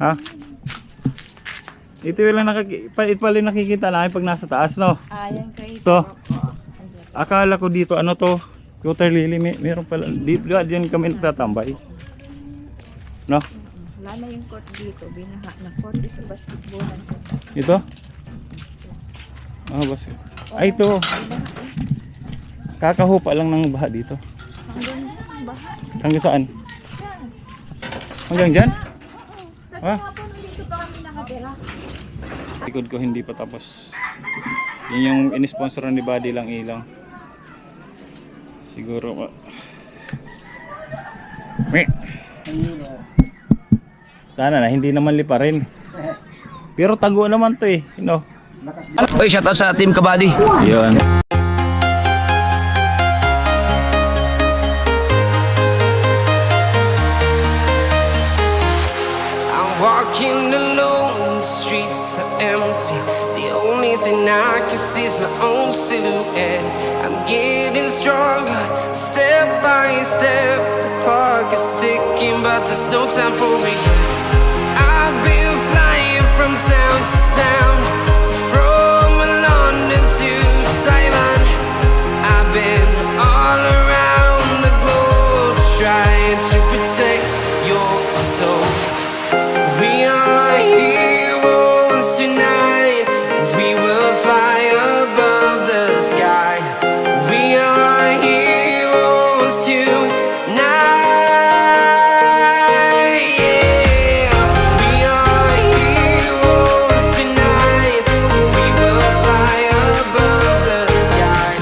Ha? Ito lang nakikita namin pag nasa taas, no? Ayan kayo. Ito. Akala ko dito, ano to? Water lily, meron pala. Dito, diyan kami nagtatambay. No? Wala na yung court dito. Binaha na court. Ito basketballan. Ito? Ah, basket. Ay, ito. Kakahupa lang ng baha dito. Hanggang baha. Hanggang saan? Hanggang dyan? Ah? Dito pa kami nakatira. Likod ko hindi pa tapos. Yun yung in-sponsoran ni Buddy lang ilang. Siguro sana na hindi naman lipa rin. Pero tago naman to eh, you know. Oy, shout out sa Team Kabady. Yun. I'm walking alone, the streets are empty. The only thing I can see is my own silhouette. I'm getting stronger, step by step. The clock is ticking, but there's no time for regrets. I've been flying from town to town, from London to Taiwan. I've been all around the globe, trying to protect your soul. We are heroes tonight. We will fly above the sky. We are heroes tonight. Yeah. We are heroes tonight. We will fly above the sky.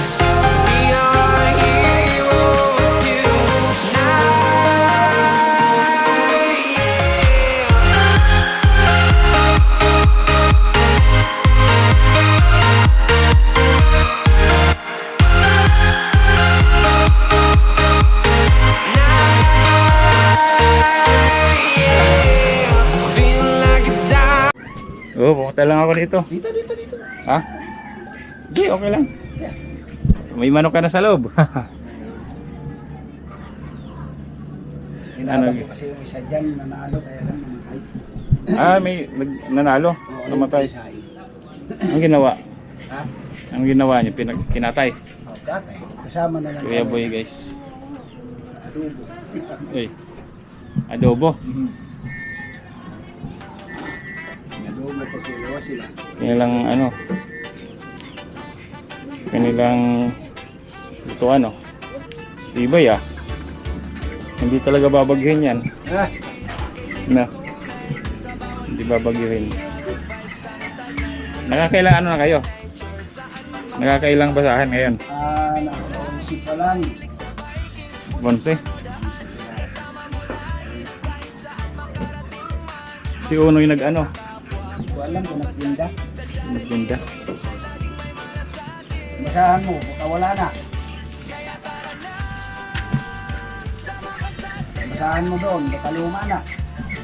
We are heroes tonight. Oh, pumunta lang ako dito. Dito. Ha? Hindi, okay lang. May manok ka na sa loob. Hinabang ko kasi yung isa dyan, nanalo, kaya lang namatay. May nanalo, namatay. Ang ginawa? Ha? Ang ginawa niyo, kinatay. O, tatay. Kasama na lang. Kuya Boy guys. Adobo. Uy. Adobo. Adobo, pagsilawa sila. Kanilang ano. Kanilang ito ano. Tibay ah. Hindi talaga babagyan yan. Ah, Na. Hindi babagyan. Nakakailang ano na kayo? Nakakailang basahan ngayon? nakakausip pa lang. Bonse. Si Uno yung nag-ano? Hindi ko alam kung nagtinda. Nagtinda. Basahan mo, baka wala na. Basahan mo doon, baka luma na.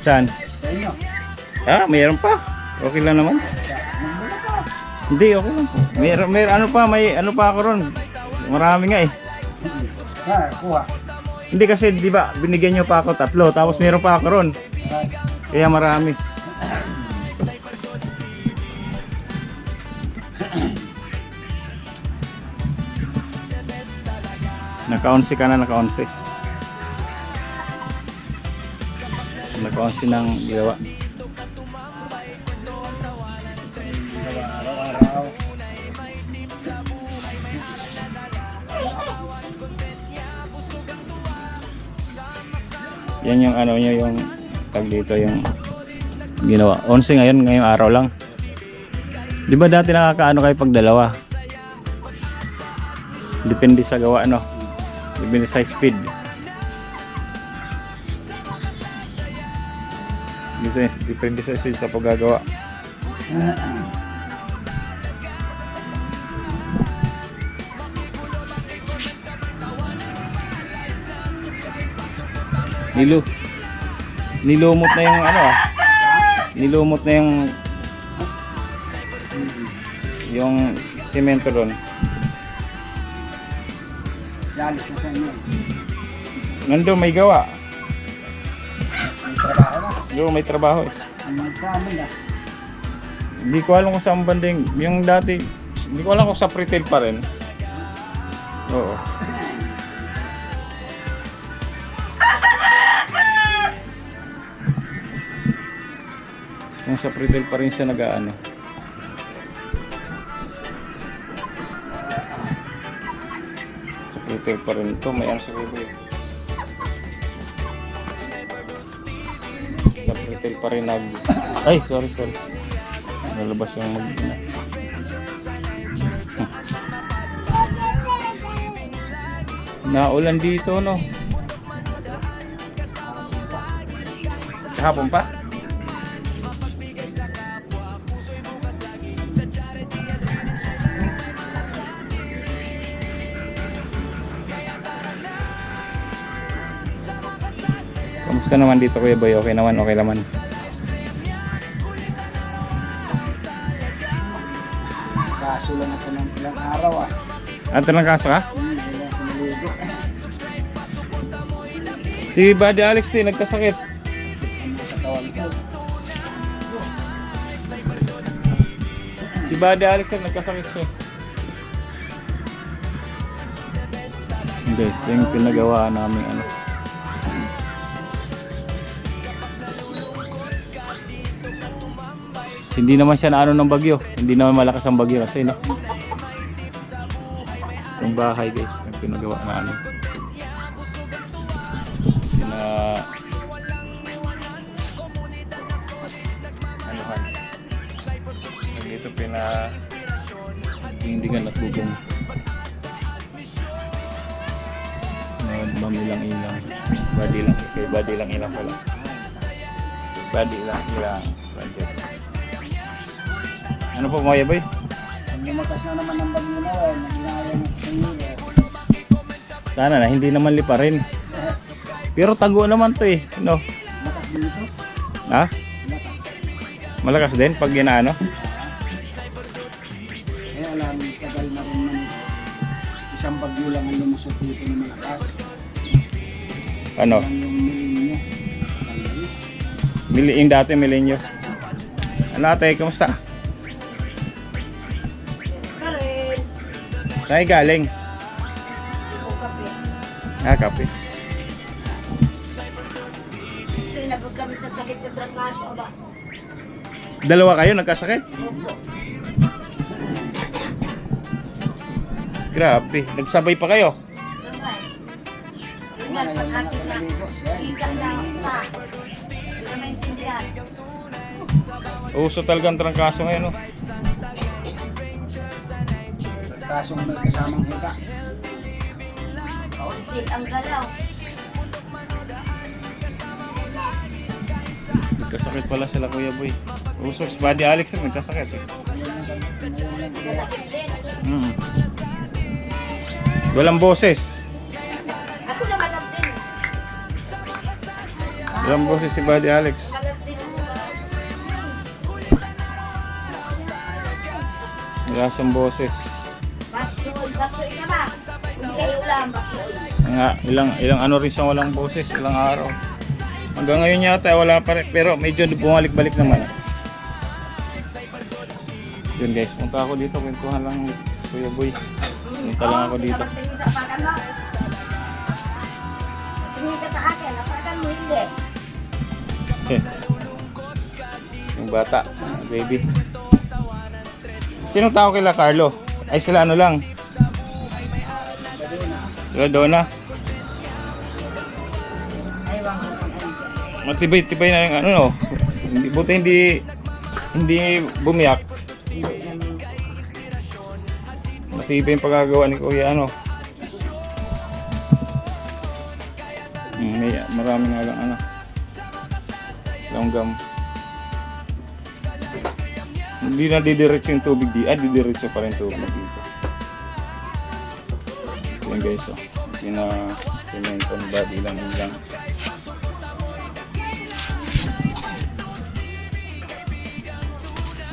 Saan? Sa inyo. Mayroon pa. Okay lang naman. Magdala ka. Hindi, okay lang. May ano pa ako ron. Marami nga eh. Ha, kuha. Hindi kasi di ba binigyan niyo pa ako 3 tapos meron pa ako ron. Kaya marami. Naka-11 ka na, naka-11. Naka-11 ng ginawa. Araw-araw. Yan yung ano nyo, yung tag dito yung ginawa. 11 ngayon, ngayong araw lang. Di ba dati nakakaano kayo pag dalawa? Depende sa gawa, ano? Depende sa speed. Depende sa speed sa paggagawa. Nilumot na yung ano nilumot na yung semento doon. Yalis na sa inyo. Nandun may gawa. May trabaho na. Yung may trabaho eh. Ang sa amin ah. Hindi ko alam kung saan banding. Yung dati, hindi ko alam kung sa retail pa rin. Oo. Kung sa retail pa rin siya nag-aano. Sa retail pa rin ito. May ano sa retail. Sa retail pa rin nag... Ay, sorry. Nalabas yung mag... Naulan dito, no? Kahapon pa? Kamusta naman dito, Kuya Boy? Okay naman, okay naman. Kaso lang ako ng ilang araw ah. At lang kaso ka? Ilang pinaligo. Si Buddy Alex din, nagkasakit. Ang katawan ko. Si Buddy Alex din, nagkasakit siya. Guys, ito yung pinagawa namin ano. Hindi naman siya na ano ng bagyo. Hindi naman malakas ang bagyo kasi no. Itong bahay guys, yung pinagawa namin. Anuhan. Dito dindingan at bubong. Mamilang-ilang. Body lang ilang pala. Body lang ilang. Ano po mga boy? Pag lumakas na naman ng bagyo na oh, naglayan ng tingin. Sana na, hindi naman lipa rin. Pero tago naman to eh. No? Lakas dito. Ha? Lakas. Malakas din pag ginaano? Kaya alam, tagal na rin ng isang bagyo lang ang lumusot dito ng malakas. Ano? Yan yung milinyo. Yung dati milenyo. Ano ate, kamusta? Karin. Saan galing? O kape. Kape. Ito inabot kami sa sakit ko trangkaso ba? Dalawa kayo nagkasakit? Grabe, nagsabay pa kayo? Sabay. Yan, pag-akin na. Ikan na pa. Hindi na maintindihan. Uso talagang trangkaso ngayon, no? Kasong may kasamang hika. Kaunti ang galaw. Nagkasakit pala sila Kuya Boy. Uso, si Buddy Alex rin nagkasakit eh. Kasakit din. Walang boses. Ako naman ang din. Walang boses si Buddy Alex. Kalat din ang suka. Wala siyang boses. Baksoy na ba? Hindi kayo ulam, baksoy. Nga, ilang ano rin siyang walang boses, ilang araw. Hanggang ngayon yata wala pa rin, pero medyo bumalik-balik naman. Yun guys, punta ako dito, kwentuhan lang Kuya Boy. Punta lang ako dito. Tingin sa apakan mo. Tingin ka sa akin, apakan mo hindi. Yung bata, baby. Sinong tao kila Carlo? Ay sila ano lang? Sila Donna. Ayaw ko. Matibay-tibay na yung ano no. Buti hindi bumiyak. Matibay yung pagkagawa ni Kuya ano. May marami nga lang ano. Langgam. Hindi na didiretso yung tubig di. Didiretso pa rin tubig dito. Yan guys oh. Pina-cement on body lang.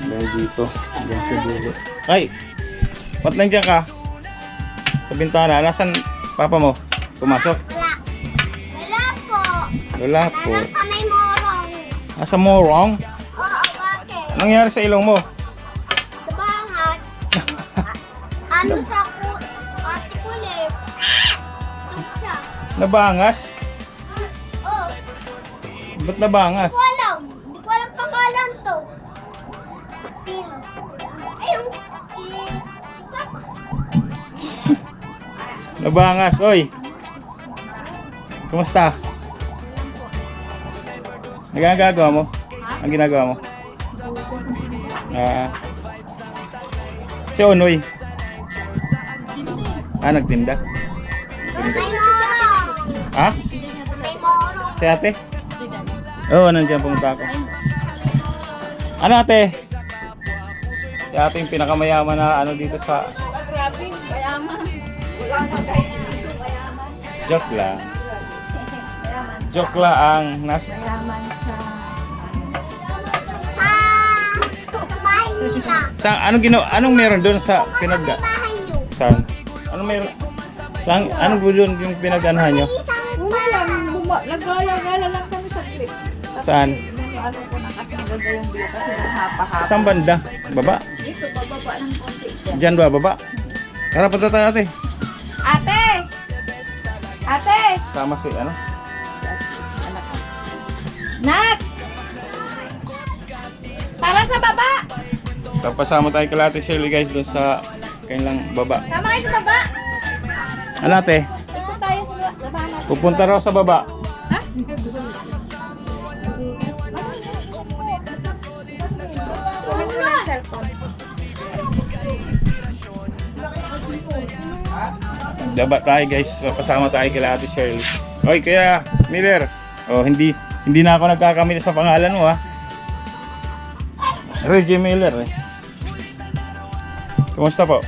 Dahil dito, hanggang sa dulo. Ay! Ba't nandiyan ka? Sa bintana, nasan papa mo? Pumasok? Wala po. Wala po. Sa may morong. Nasa mo wrong? Oo, bakit? Anong nangyari sa ilong mo? Sabangan. Ano sa ate ko lip? Tuksa. Nabangas? Oh, Ba't nabangas? ko alam. Hindi ko alam pangalan to. Sino? Ayun. Si Papa. Nabangas, oy. Kumusta? Nagagagawa mo? Ang ginagawa mo? Si Onoy. Nagtinda? May morong. Ha? May morong. Si ate? Oo, nandiyan pumunta ako. Ano ate? Si ate yung pinakamayaman na ano dito sa... Grabe, mayaman. Wala na guys dito, mayaman. Joke lang. Joke lang. Mayaman sa... Sa bahay nila. Anong meron doon sa pinagda? Sa bahay nyo. Saan? Anong meron? Saan? Anong doon yung pinaganahan nyo? Nagala-gala lang kami sa clip. Saan? Ano ko na kasi maganda yung view kasi hapa-hapa. Saan banda? Baba? Dito, bababa ng konti. Diyan ba? Baba? Tara, punta tayo ate. Ate! Ate! Sama si ano? Nak! Para sa baba! Papasama tayo kay Ate Shirley guys doon sa kanilang baba. Tama kayo sa baba! Ano ate? Ito tayo sa baba natin. Pupunta raw sa baba. Ha? Kunin ko lang cellphone. Baba tayo guys. Papasama tayo kay Ate Shirley. Oy, kaya Miller. Oh, hindi na ako nagkakamit sa pangalan mo ha. Reggie Miller eh. Kumusta po?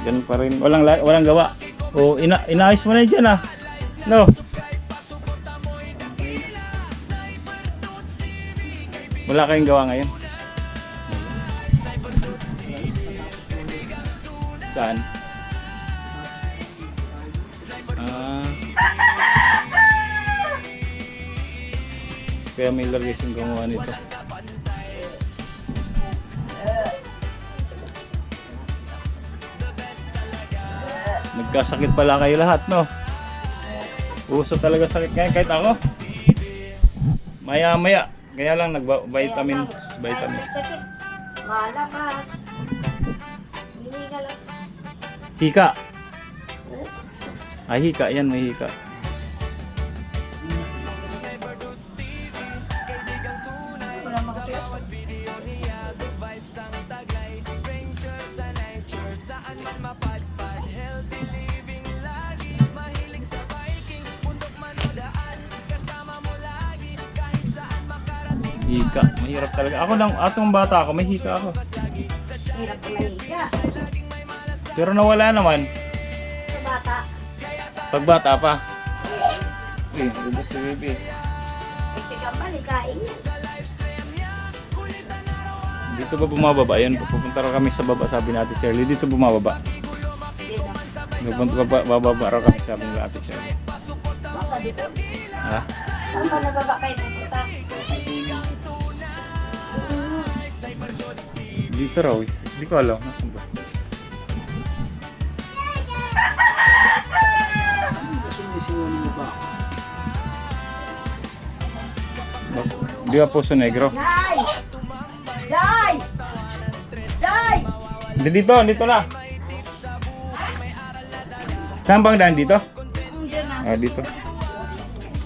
Yan pa rin. Walang gawa. O inaayos mo na dyan ah. No. Wala kayong gawa ngayon. Saan? Kaya Miller guys yung gumawa nito. Nagkasakit pala kayo lahat, no? Uso talaga sakit ngayon kahit ako. Maya-maya. Kaya lang nag-vitamins. Sakit. Malakas. Hiniga lang. Hika. Ay, hika. Yan, may hika. Wala makapiyas. Hika. Mahirap talaga. Ako lang, atong bata ako, may hika ako. Hirap na mahiga. Pero nawala naman. Sa bata. Pagbata pa. Ubus si baby. Kasi kambal, ikain niya. Dito ba bumababa? Ayun, pupunta raw kami sa baba, sabi natin Shirley. Dito bumababa. Bababa raw kami, sabi ni Ate Shirley. Baka dito. Ha? Saan pa nababa kayo pupunta? Dito raw eh. Hindi ko alam. Nasaan ba? Sinisingunin mo ba? Di ba Puso Negro? Day! Day! Day! Dito na. Saan bang daan dito? Diyan na. Ah, dito.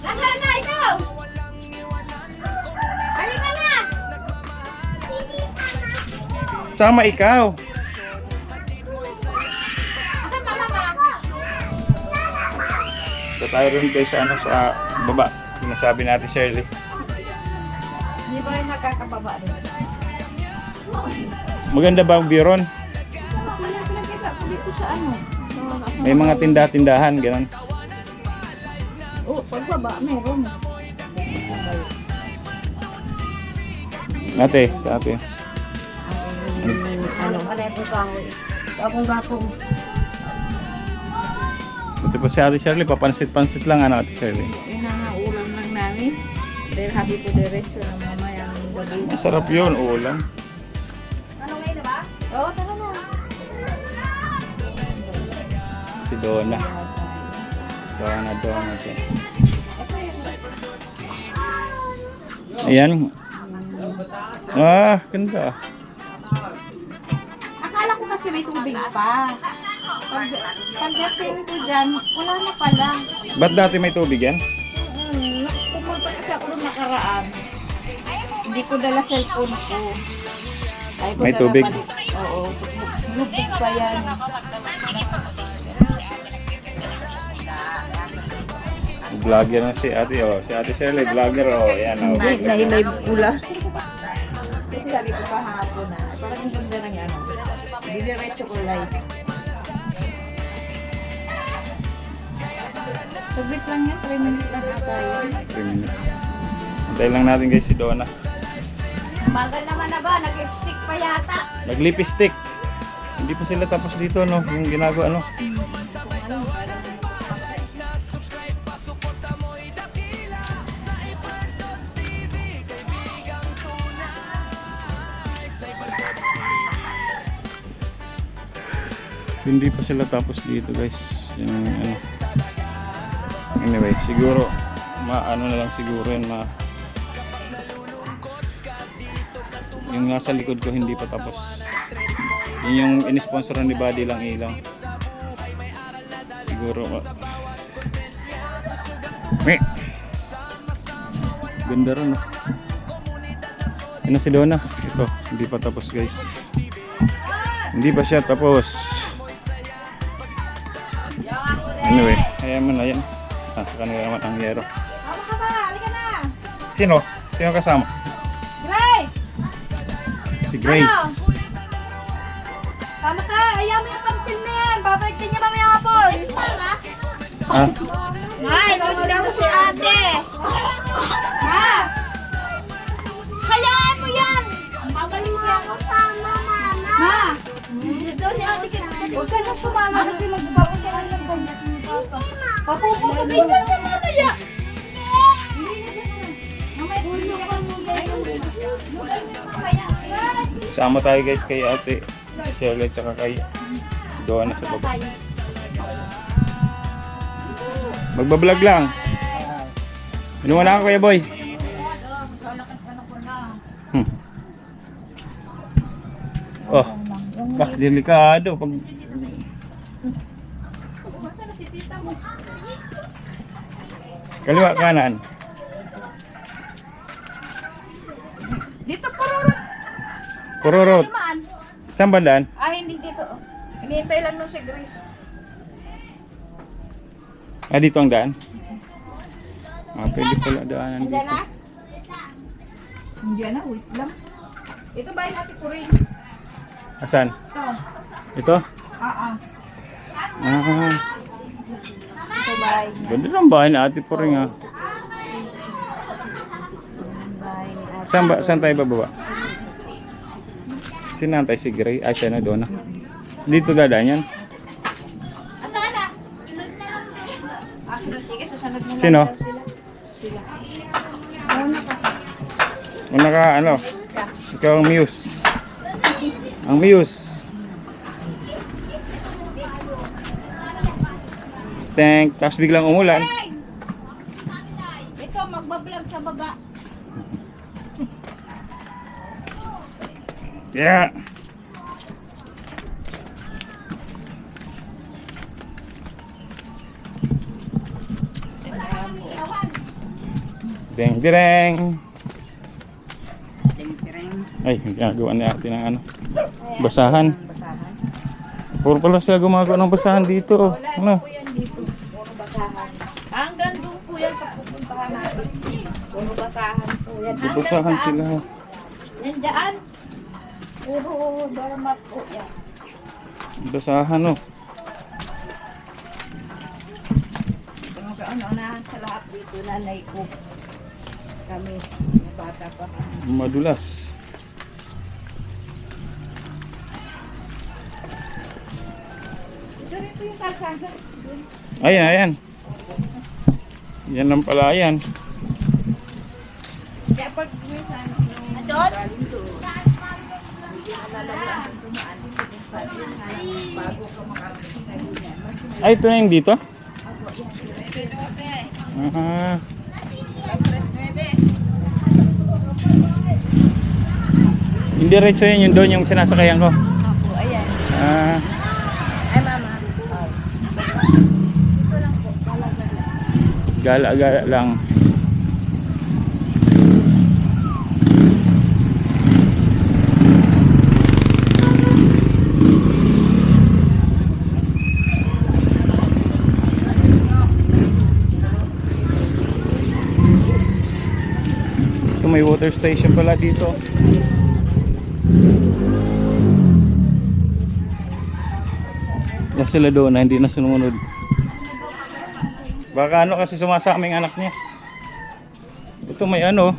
Nasaan na ikaw? Halika na! Sama ikaw. Asan ka mama? So tayo rin kayo sa ano sa baba. Sinasabi natin Shirley. Hindi ba kayo nakakababa rin? Maganda ba ang view ron? Pinakita ko dito sa ano. May mga tinda-tindahan, gano'n. Oh, pagbaba, meron. Ate, sa ate. Ano pala ito kahoy? Akong gapong. Ito po si Ate Shirley, papansit-pansit lang ano Ate Shirley. Pinangaulam lang namin. Dahil happy po diretso na mamayang gabi. Masarap yun, ulam. Ano ngayon na ba? Oo, tara na. Si Donna. Donna siya. Ayan. Ah, ganda. Akala ko kasi may tubig pa. Pagdating ko dyan, wala na pala. Ba't dati may tubig yan? Pumunta kasi ako nung nakaraan. Hindi ko dala cellphone ko. Ay, ko May dala tubig? balik. Oo, lubig pa yan. Vlogger na si ate, oh. Si ate Shirley, vlogger, oh. Ayan, oh. Nahimay pula. Kasi sabi ko kahapon na, parang ang ganda ng ano. Didiretso ko live. Saglit lang yan, 3 minutes lang ata yun. 3 minutes. Antay lang natin guys si Donna. Magal naman na ba? Nag-lipstick pa yata. Nag-lipstick. Hindi pa sila tapos dito, no? Yung ginagawa, ano? Hindi pa sila tapos dito, guys. Yung, ano. Anyway, siguro ano na lang siguro yun yung nasa likod ko hindi pa tapos. Yun yung in-sponsoran ni Buddy lang ilang. Siguro ganda rin, no? Yun na si Donna. Ito, hindi pa tapos, guys. Hindi pa siya tapos. Anyway, ayan mo na yan. Nasa kanila naman ang yero. Tama ka ba? Halika na! Sino? Sino kasama? Grace! Si Grace. Ano? Tama ka! Ayaw mo yung pansin na yan! Babalik din niya mamaya hapon! Ah, Ay, doon daw si ate. Ha? Hayaan mo yan. Magaling mo ako sama, mama. Ha? Doon si ate. Huwag ka na sumama kasi magpapakaan ng banyak. Papuputubin ka na mamaya! sama tayo guys kay ate Shirley tsaka kay Donna sa baba. Magbablog lang. Inuwan na ako, Kuya Boy. Oh, delikado pag kaliwa kanan. Dito pururot! Kururot. Saan bandaan? Ah, hindi dito. Hinihintay lang nung si Grace. Ah, dito ang daan? Ah, pwede pala daanan Hindi dito. na? Hindi na, wait lang. Ito ba yung ate ko rin? Asan? Ito. Ito? Ah. Ah, Ito ba yung ganda ng bahay ni ate po rin, ah. bahay ni ate? Saan tayo bababa? Sinantay si Gray. Ah, siya na doon. Dito dadaan yan. Asaan na? Ah, sige, susunod na Sino? lang daw sila. Sila. Una ka, ano? Ikaw ang muse. Ang muse. Tapos biglang umulan. Hey! Ito, magbablog sa baba. Yeah. Deng direng. Ay, ginagawa na natin ng ano. Basahan. Basahan. Puro pala sila gumagawa ng basahan dito. Ano? Po yan dito. Puro basahan. Hanggang doon po yan sa pupuntahan natin. Puro basahan po yan. Basahan sila. Yan dyan. Puro doormat po yan. Basahan, oh. Ano-unahan sa lahat dito, nanay ko. Kami, bata pa. Madulas. Ito yung kalsada. Ayan, ayan. Yan lang pala yan. Kaya pag minsan, nung Doon? galing doon, hindi alalayan kung dumaan dito kung saan yun nga lang, bago ka makarating sa ganyan. Ay, ito na yung dito? Ako, yan. Ah, Express 9. hindi diretso yun yung doon yung sinasakayan ko. Ako, ayan. Ah, Ay, mama. Oh. Dito lang po, talaga. gala-gala lang. Ito may water station pala dito. Na sila doon na hindi na sumunod. Baka ano kasi sumasaming anak niya. Ito may ano.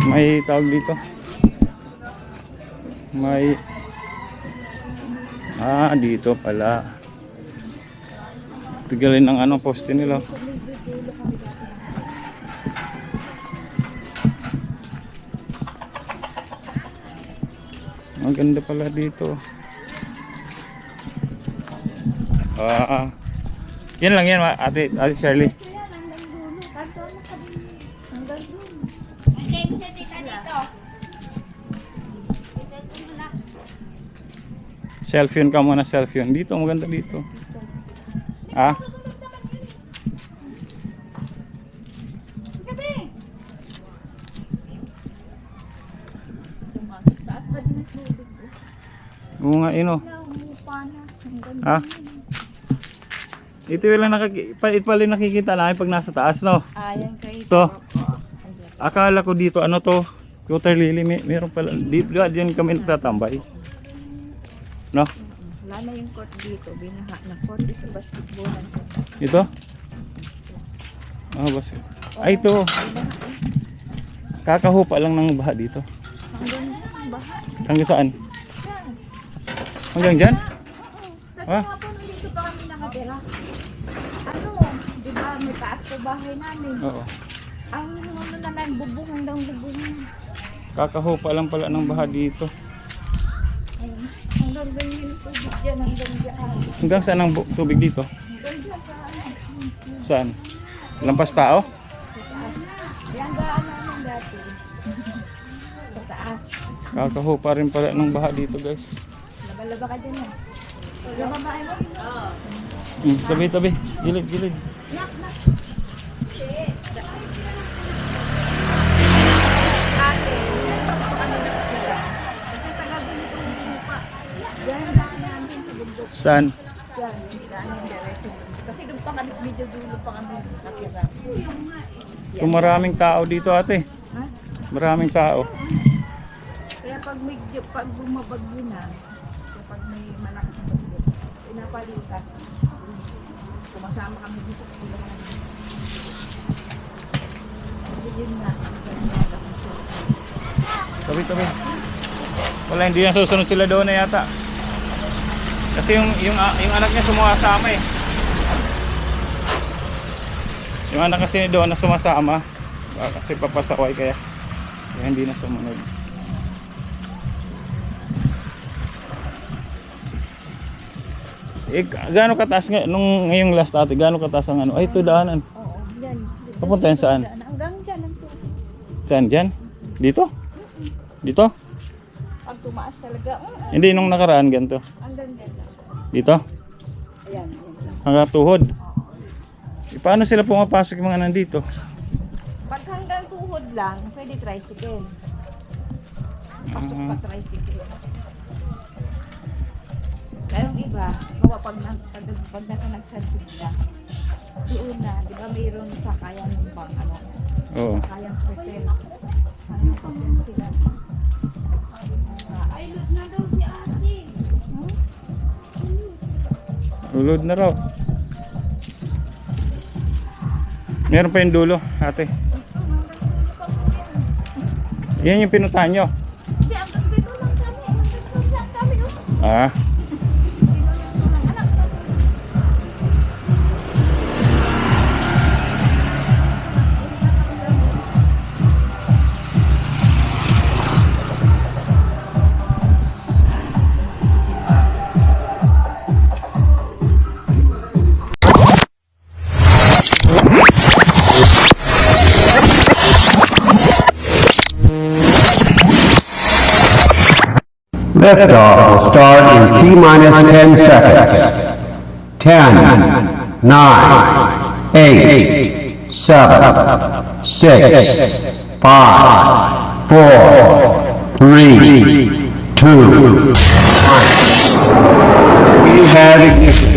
May tawag dito. May dito pala. Tigalin ang ano poste nila. Ang ganda pala dito. Yan lang yan, ate Shirley. Selfie ka muna, selfie. Dito, maganda dito. Ah? Oo nga, ino. Ha? Ito yung lang nakikita namin pag nasa taas, no? Ayan kayo. Ito. Akala ko dito, ano to? Water lily, meron pala. Dito, diyan kami nagtatambay. No? Wala na yung court dito. Binaha na court dito. Basketballan. Ito? Ah, basta. Ay, ito. Kakahupa lang ng baha dito. Hanggang baha. Hanggang saan? Hanggang dyan? Ah? Tapos dito pa kami nakatira. Ano? Di ba may taas sa bahay namin? Oo. Ang ano na lang, bubong hanggang bubong. Kakahupa lang pala ng baha dito. Ayun. Hanggang ganyan yung tubig dyan. Hanggang dyan. Hanggang saan ang tubig dito? Hanggang dyan sa ano. Saan? Lampas tao? Sa taas. Yan daan namin dati. Sa taas. Kakahupa rin pala ng baha dito, guys. Laba-laba ka dyan eh. Sa babae mo? Oo. Tabi-tabi. Gilid. Ate, ano na sila? Kasi taga ganito yung lupa. Diyan daan namin sa bundok. Saan? Diyan, daan yung diretso. Kasi doon pa kami, medyo dulo pa kami nakatira. Kung maraming tao dito, ate. Ha? Maraming tao. Kaya pag bumabagyo na, pag may malakas na bagyo, pinapalitas. Kumasama kami dito sa kulungan. Kasi yun na, ang ganda kasi siya. Tabi-tabi. Wala, hindi na susunod sila doon na yata. Kasi yung anak niya sumasama eh. Yung anak kasi doon na sumasama. Kasi papasaway kaya hindi na sumunod. Gaano kataas nung ngayong last ate? Gaano kataas ang ano? Ay, ito daanan. Oo, yan. Papunta yan saan? Hanggang dyan ang tubig. Saan dyan? Dito? Dito? Pag tumaas talaga, Hindi, nung nakaraan ganito. hanggang dyan lang. Dito? Ayan, yan lang. Hanggang tuhod. Paano sila pumapasok yung mga nandito? Pag hanggang tuhod lang, pwede tricycle. Pasok pa tricycle. Kaya yung iba, gawa pag nasa nagsantig na, doon na, di ba mayroon sa kayang bang ano, Oo. kayang hotel. Hanggang pa din sila. Ay, load na daw si ate. Ulod na raw. Meron pa yung dulo, ate. Yan yung pinuntahan nyo. Hindi, hanggang dito lang kami. Hanggang dito lang kami. Ah. Liftoff will start in T-minus 10 seconds. 10, 9, 8, 7, 6, 5, 4, 3, 2, 1. We have ignition.